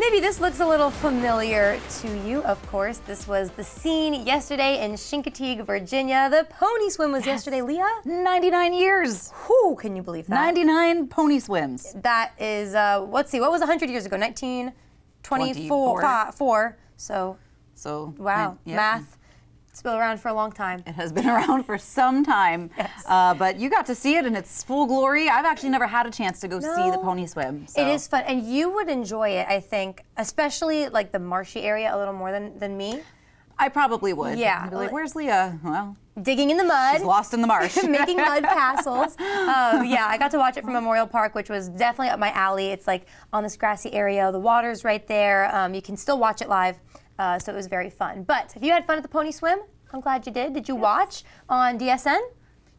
Maybe this looks a little familiar to you, of course. This was the scene yesterday in Chincoteague, Virginia. The pony swim was yesterday, Leah. 99 years. Whew, can you believe that? 99 pony swims. That is, let's see, what was 100 years ago? 1924. So wow, yeah. Math. It's been around for a long time. It has been around for some time, yes. But you got to see it in its full glory. I've actually never had a chance to go see the pony swim. So. It is fun, and you would enjoy it, I think, especially like the marshy area a little more than me. I probably would. Yeah. I'd be like, where's Leah? Well, digging in the mud. She's lost in the marsh. Making mud castles. Yeah, I got to watch it from Memorial Park, which was definitely up my alley. It's like on this grassy area. The water's right there. You can still watch it live, so it was very fun. But have you had fun at the pony swim? I'm glad you did. Did you watch on DSN?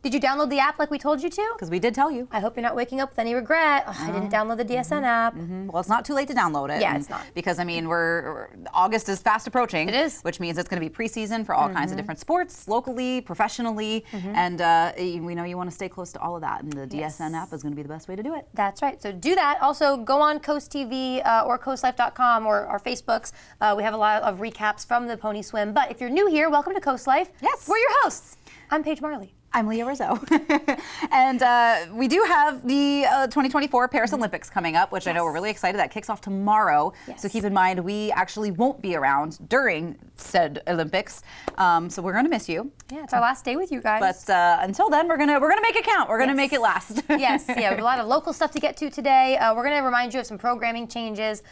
Did you download the app like we told you to? Because we did tell you. I hope you're not waking up with any regret. Oh, I didn't download the DSN app. Well, it's not too late to download it. Yeah, it's not. Because, I mean, August is fast approaching. It is. Which means it's going to be preseason for all kinds of different sports, locally, professionally, and we know you want to stay close to all of that, and the DSN app is going to be the best way to do it. That's right. So do that. Also, go on Coast TV or CoastLife.com or our Facebooks. We have a lot of recaps from the pony swim. But if you're new here, welcome to Coast Life. Yes. We're your hosts. I'm Paige Marley. I'm Leah Rizzo. And we do have the 2024 Paris Olympics coming up, which I know we're really excited. That kicks off tomorrow. Yes. So keep in mind, we actually won't be around during said Olympics. So we're going to miss you. Yeah, it's our last day with you guys. But until then, we're gonna make it count. We're gonna make it last. Yes, yeah, we have a lot of local stuff to get to today. We're going to remind you of some programming changes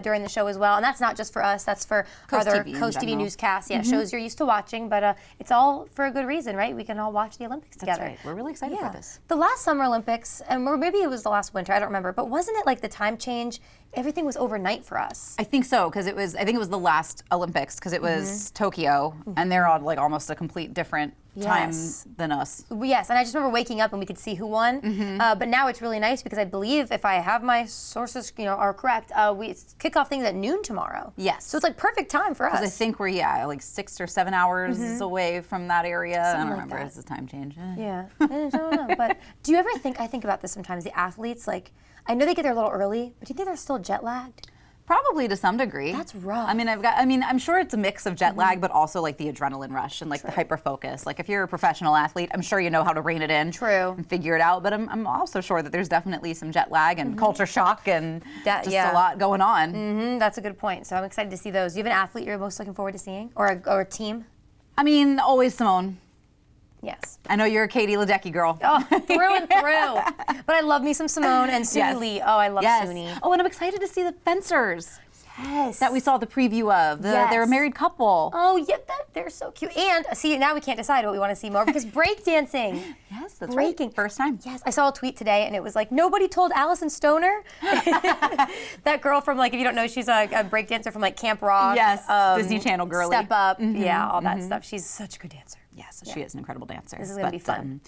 during the show as well. And that's not just for us, that's for Coast other TV Coast in TV general. newscasts, shows you're used to watching, but it's all for a good reason, right? We can all watch the Olympics together. That's right. We're really excited for this. The last Summer Olympics, or maybe it was the last winter, I don't remember, but wasn't it like the time change? Everything was overnight for us. I think so, because I think it was the last Olympics, because it was Tokyo, and they're on like almost a complete different time than us. Yes, and I just remember waking up and we could see who won. But now it's really nice because I believe, if I have my sources, are correct, we kick off things at noon tomorrow. Yes. So it's like perfect time for us. Because I think we're like 6 or 7 hours away from that area. I don't like remember. that. It's a time change. Yeah, I don't know. But do you ever think? I think about this sometimes. The athletes, like, I know they get there a little early, but do you think they're still jet lagged? Probably to some degree. That's rough. I mean, I'm sure it's a mix of jet lag, but also like the adrenaline rush and like the hyper focus. Like if you're a professional athlete, I'm sure you know how to rein it in. True. And figure it out. But I'm also sure that there's definitely some jet lag and culture shock and just a lot going on. That's a good point. So I'm excited to see those. Do you have an athlete you're most looking forward to seeing, or a team? I mean, always Simone. Yes. I know you're a Katie Ledecky girl. Oh, through and through. But I love me some Simone and Suni Lee. Oh, I love Suni. Oh, and I'm excited to see the fencers. Yes. That we saw the preview of. They're a married couple. Oh, yeah, they're so cute. And see, now we can't decide what we want to see more because breakdancing. Yes, that's Breaking. right. First time. Yes, I saw a tweet today and it was like, nobody told Allison Stoner. That girl from, like, if you don't know, she's a breakdancer from like Camp Rock. Yes, Disney Channel girly. Step Up. Yeah, all that stuff. She's such a good dancer. Yes, she is an incredible dancer. This is going to be fun.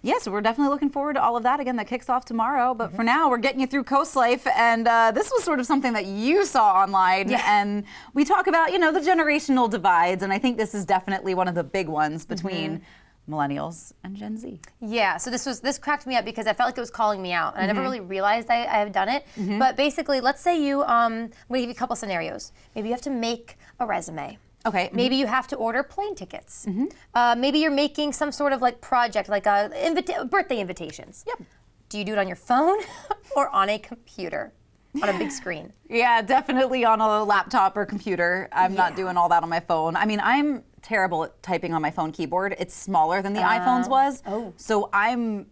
Yes, we're definitely looking forward to all of that. Again, that kicks off tomorrow. But for now, we're getting you through CoastLife. And this was sort of something that you saw online. Yeah. And we talk about, the generational divides. And I think this is definitely one of the big ones between millennials and Gen Z. Yeah, so this cracked me up because I felt like it was calling me out. And I never really realized I had done it. But basically, let's say I'm going to give you a couple scenarios. Maybe you have to make a resume. Okay. Maybe you have to order plane tickets. Maybe you're making some sort of like project, like birthday invitations. Yep. Do you do it on your phone or on a computer, on a big screen? Yeah, definitely on a laptop or computer. I'm not doing all that on my phone. I mean, I'm terrible at typing on my phone keyboard. It's smaller than the iPhone's was. So I'm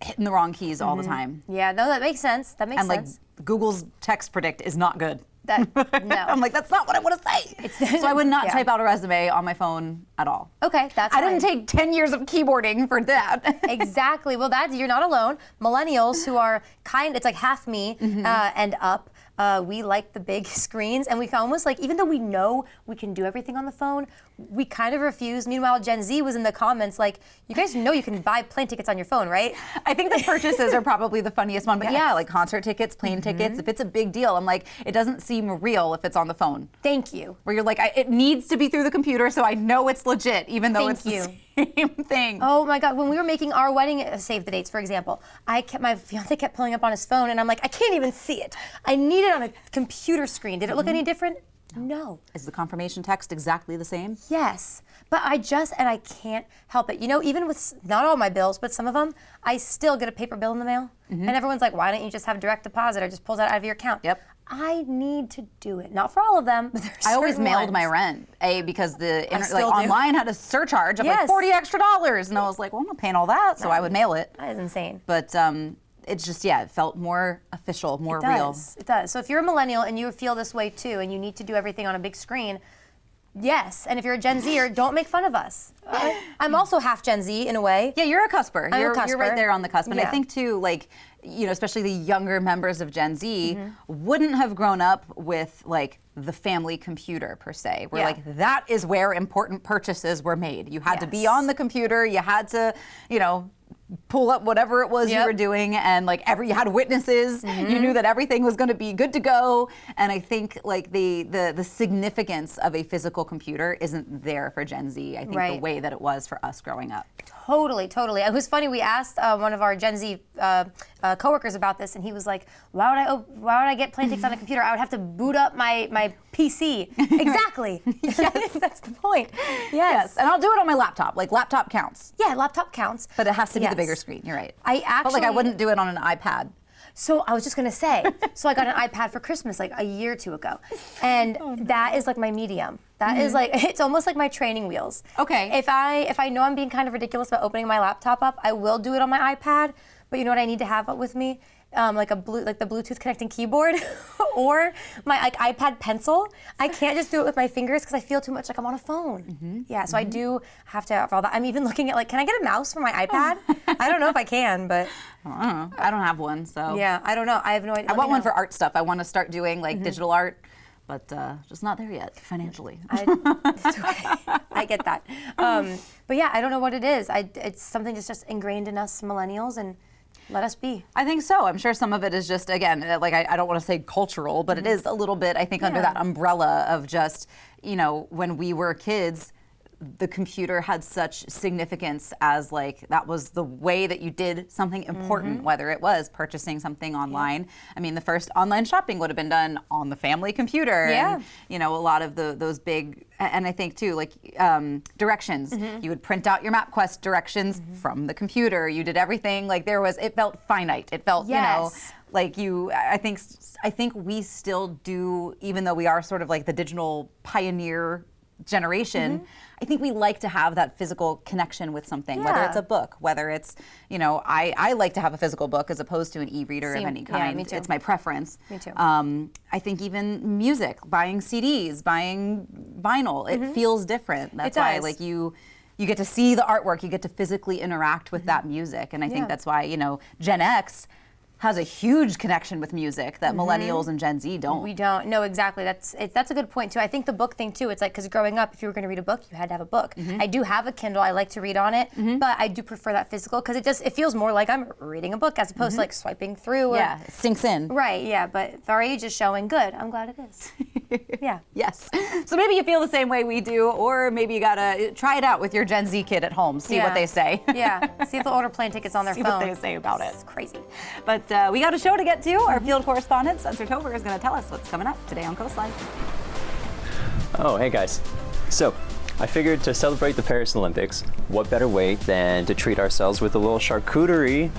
hitting the wrong keys all the time. Yeah, no, that makes sense. That makes sense. Like Google's text predict is not good. No. I'm like, that's not what I want to say. So I would not type out a resume on my phone at all. Okay, that's I didn't take 10 years of keyboarding for that. Exactly. Well, you're not alone. Millennials who are it's like half me and up. We like the big screens, and we can almost even though we know we can do everything on the phone, we kind of refuse. Meanwhile, Gen Z was in the comments like, you guys know you can buy plane tickets on your phone, right? I think the purchases are probably the funniest one, but yeah, like concert tickets, plane tickets, if it's a big deal, I'm like, it doesn't seem real if it's on the phone. Thank you. Where you're like, it needs to be through the computer so I know it's legit, even though Thank you. same thing. Oh my God, when we were making our wedding save the dates, for example, my fiance kept pulling up on his phone and I'm like, I can't even see it. I need it on a computer screen. Did it look any different? No. Is the confirmation text exactly the same? Yes, but I can't help it. You know, even with not all my bills, but some of them, I still get a paper bill in the mail. And everyone's like, why don't you just have direct deposit or just pulls it out of your account? Yep. I need to do it. Not for all of them, but there's I always certain mailed ones. my rent, because the still do. online had a surcharge of like Yes. $40 extra, and I was like, well, I'm not paying all that, so I would mail it. That is insane. But it's just, it felt more official, more real. It does. So if you're a millennial and you feel this way too, and you need to do everything on a big screen, yes. And if you're a Gen Zer, don't make fun of us. I'm also half Gen Z in a way. Yeah, you're a cusper. I'm a You're cusper. right there on the cusp. And I Yeah. think too, like, you know, especially the younger members of Gen Z wouldn't have grown up with like the family computer per se. Where Yeah. like that is where important purchases were made. You had to be Yes. on the computer. You had to, you know, pull up whatever it was you Yep. were doing, and like you had witnesses. You knew that everything was going to be good to go. And I think like the significance of a physical computer isn't there for Gen Z. I think the Right. way that it was for us growing up. Totally. It was funny. We asked one of our Gen Z coworkers about this, and he was like, "Why would I get plane tickets on a computer? I would have to boot up my PC." Exactly. Yes, that's the point. Yes. And I'll do it on my laptop. Like laptop counts. Yeah, laptop counts. But it has to be the Yes. bigger screen. You're right. But like I wouldn't do it on an iPad. So I was just gonna say, so I got an iPad for Christmas like a year or two ago, and that is like my medium. That is like, it's almost like my training wheels. Okay. If I know I'm being kind of ridiculous about opening my laptop up, I will do it on my iPad. But you know what I need to have with me? Like the Bluetooth connecting keyboard, or my like iPad pencil. I can't just do it with my fingers because I feel too much like I'm on a phone. Yeah, so I do have to have all that. I'm even looking at like, can I get a mouse for my iPad? I don't know if I can, but I don't know. I don't have one, so. yeah, I don't know. I have no idea. I want one for art stuff. I want to start doing like digital art, but just not there yet financially. It's okay. I get that. But yeah, I don't know what it is. It's something that's just ingrained in us millennials, and let us be. I think so. I'm sure some of it is just, again, like I don't want to say cultural, but it is a little bit, I think, under that umbrella of just, you know, when we were kids, the computer had such significance as like that was the way that you did something important, whether it was purchasing something online. I mean, the first online shopping would have been done on the family computer. Yeah. And, you know, a lot of those big, and I think too, like directions. You would print out your MapQuest directions from the computer. You did everything like it felt finite. It felt, you know, like I think we still do, even though we are sort of like the digital pioneer generation, I think we like to have that physical connection with something, whether it's a book, whether it's, you know, I like to have a physical book as opposed to an e-reader of any kind. Yeah, me too. It's my preference. Me too. I think even music, buying CDs, buying vinyl, it feels different. That's why like you get to see the artwork, you get to physically interact with that music. And I think that's why, you know, Gen X has a huge connection with music that millennials and Gen Z don't. We don't. No, exactly. That's a good point too. I think the book thing too, it's like, because growing up, if you were going to read a book, you had to have a book. I do have a Kindle. I like to read on it, but I do prefer that physical because it feels more like I'm reading a book as opposed to like swiping through. Yeah, it sinks in. Right, yeah, but our age is showing good. I'm glad it is. Yeah. Yes. So maybe you feel the same way we do, or maybe you gotta try it out with your Gen Z kid at home, see what they say. Yeah, see if they'll order plane tickets on their phone. See what they say about it. It's crazy. But we got a show to get to. Our field correspondent, Spencer Tover, is going to tell us what's coming up today on CoastLife. Oh, hey guys. So, I figured to celebrate the Paris Olympics, what better way than to treat ourselves with a little charcuterie.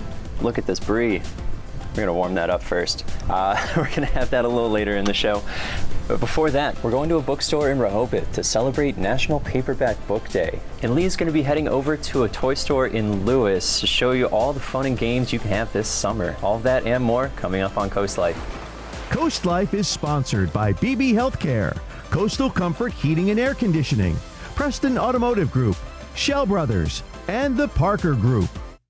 Look at this brie. We're going to warm that up first. We're going to have that a little later in the show. But before that, we're going to a bookstore in Rehoboth to celebrate National Paperback Book Day. And Lee's going to be heading over to a toy store in Lewis to show you all the fun and games you can have this summer. All of that and more coming up on CoastLife. CoastLife is sponsored by BB Healthcare, Coastal Comfort Heating and Air Conditioning, Preston Automotive Group, Shell Brothers, and the Parker Group.